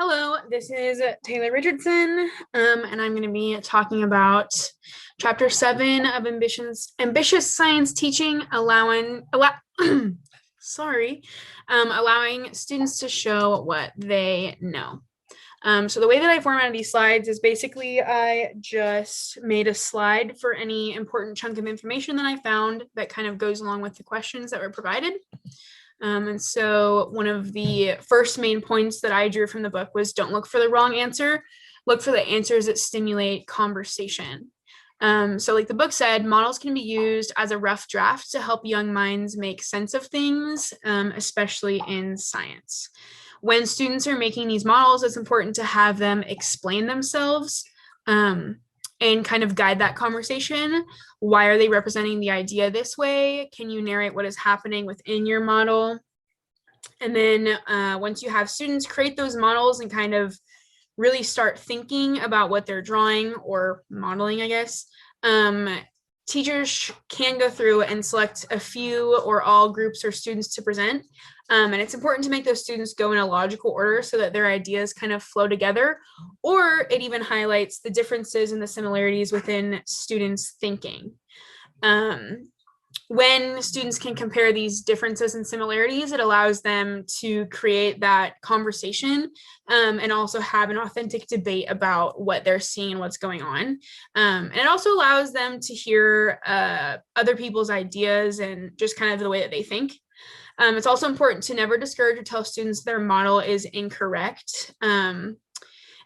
Hello, this is Taylor Richardson, and I'm going to be talking about Chapter 7 of Ambitious Science Teaching, allowing students to show what they know. So the way that I formatted these slides is basically I just made a slide for any important chunk of information that I found that kind of goes along with the questions that were provided. And so one of the first main points that I drew from the book was don't look for the wrong answer, look for the answers that stimulate conversation. So like the book said, models can be used as a rough draft to help young minds make sense of things, especially in science. When students are making these models, it's important to have them explain themselves and kind of guide that conversation. Why are they representing the idea this way? Can you narrate what is happening within your model? And then once you have students create those models and kind of really start thinking about what they're drawing or modeling, I guess, teachers can go through and select a few or all groups or students to present. And it's important to make those students go in a logical order so that their ideas kind of flow together, or it even highlights the differences and the similarities within students' thinking. When students can compare these differences and similarities, it allows them to create that conversation and also have an authentic debate about what they're seeing and what's going on. And it also allows them to hear other people's ideas and just kind of the way that they think. It's also important to never discourage or tell students their model is incorrect.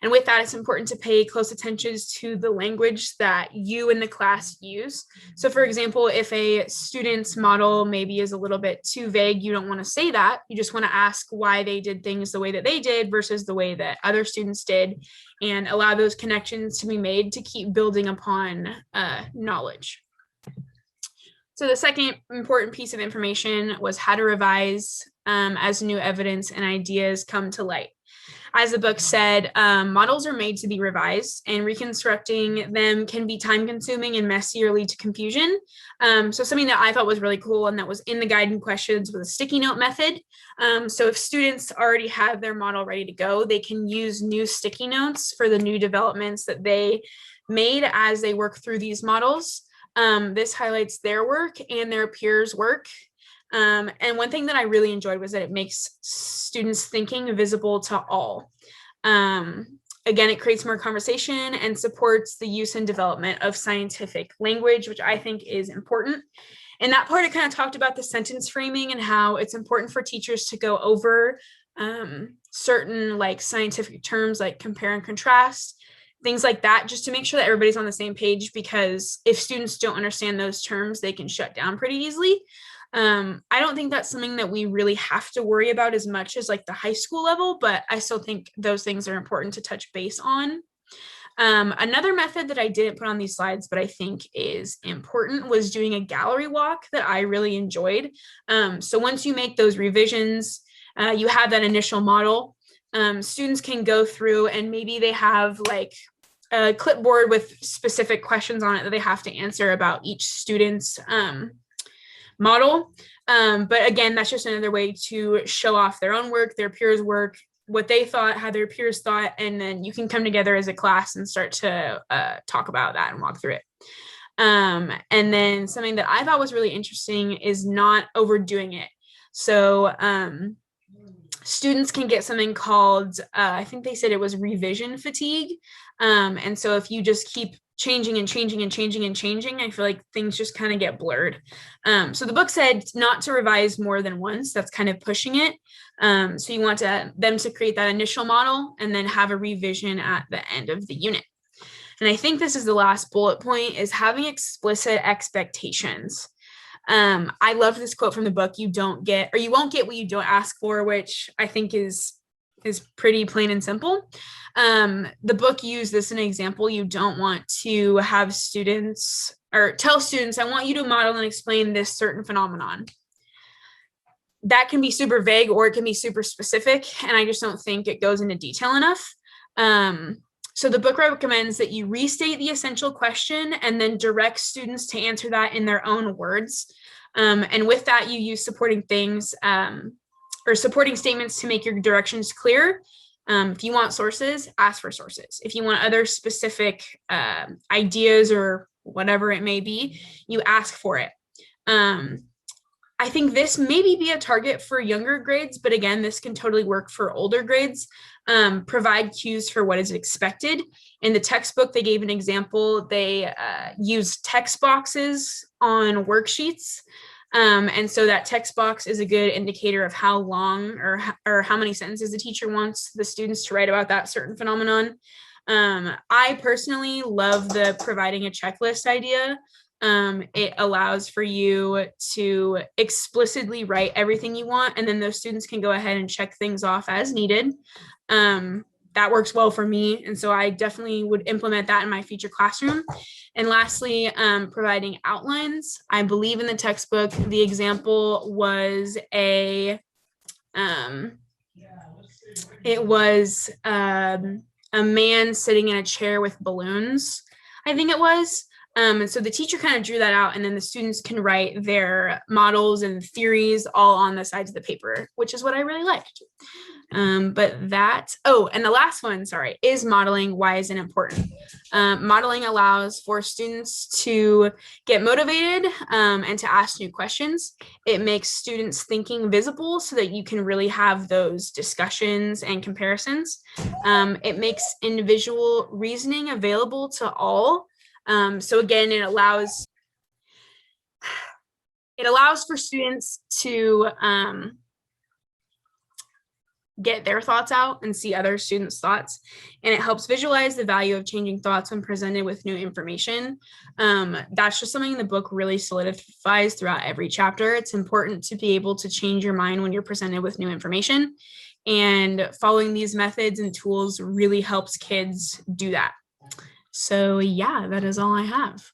And with that, it's important to pay close attention to the language that you and the class use. So for example, if a student's model maybe is a little bit too vague, you don't want to say that. You just want to ask why they did things the way that they did versus the way that other students did, and allow those connections to be made to keep building upon knowledge. So the second important piece of information was how to revise as new evidence and ideas come to light. As the book said, models are made to be revised, and reconstructing them can be time consuming and messy or lead to confusion. So something that I thought was really cool and that was in the guiding questions was a sticky note method. So if students already have their model ready to go, they can use new sticky notes for the new developments that they made as they work through these models. This highlights their work and their peers' work. And one thing that I really enjoyed was that it makes students' thinking visible to all. Again, it creates more conversation and supports the use and development of scientific language, which I think is important. In that part, it kind of talked about the sentence framing and how it's important for teachers to go over certain like scientific terms like compare and contrast, things like that, just to make sure that everybody's on the same page, because if students don't understand those terms, they can shut down pretty easily. I don't think that's something that we really have to worry about as much as like the high school level, but I still think those things are important to touch base on. Another method that I didn't put on these slides, but I think is important, was doing a gallery walk that I really enjoyed. So once you make those revisions, you have that initial model, students can go through and maybe they have like a clipboard with specific questions on it that they have to answer about each student's model. But again, that's just another way to show off their own work, their peers' work, what they thought, how their peers thought, and then you can come together as a class and start to talk about that and walk through it. And then something that I thought was really interesting is not overdoing it. So students can get something called, I think they said it was revision fatigue. And so if you just keep changing and changing and changing and changing, I feel like things just kind of get blurred. So the book said not to revise more than once. That's kind of pushing it. So you want them to create that initial model and then have a revision at the end of the unit. And I think this is the last bullet point, is having explicit expectations. I love this quote from the book: you won't get what you don't ask for, which I think is pretty plain and simple. The book used this as an example. You don't want to have students or tell students, I want you to model and explain this certain phenomenon. That can be super vague or it can be super specific, and I just don't think it goes into detail enough. So the book recommends that you restate the essential question and then direct students to answer that in their own words. And with that, you use supporting things or supporting statements to make your directions clear. If you want sources, ask for sources. If you want other specific ideas or whatever it may be, you ask for it. I think this maybe be a target for younger grades, but again, this can totally work for older grades. Provide cues for what is expected. In the textbook, they gave an example. They used text boxes on worksheets. And so that text box is a good indicator of how long or how many sentences the teacher wants the students to write about that certain phenomenon. I personally love the providing a checklist idea. It allows for you to explicitly write everything you want, and then those students can go ahead and check things off as needed. That works well for me, and so I definitely would implement that in my future classroom. And lastly, providing outlines. I believe in the textbook, the example was a man sitting in a chair with balloons, I think it was. And so the teacher kind of drew that out, and then the students can write their models and theories all on the sides of the paper, which is what I really liked. And the last one, is modeling. Why is it important? Modeling allows for students to get motivated and to ask new questions. It makes students' thinking visible so that you can really have those discussions and comparisons. It makes individual reasoning available to all. So again, it allows for students to get their thoughts out and see other students' thoughts. And it helps visualize the value of changing thoughts when presented with new information. That's just something the book really solidifies throughout every chapter. It's important to be able to change your mind when you're presented with new information. And following these methods and tools really helps kids do that. So yeah, that is all I have.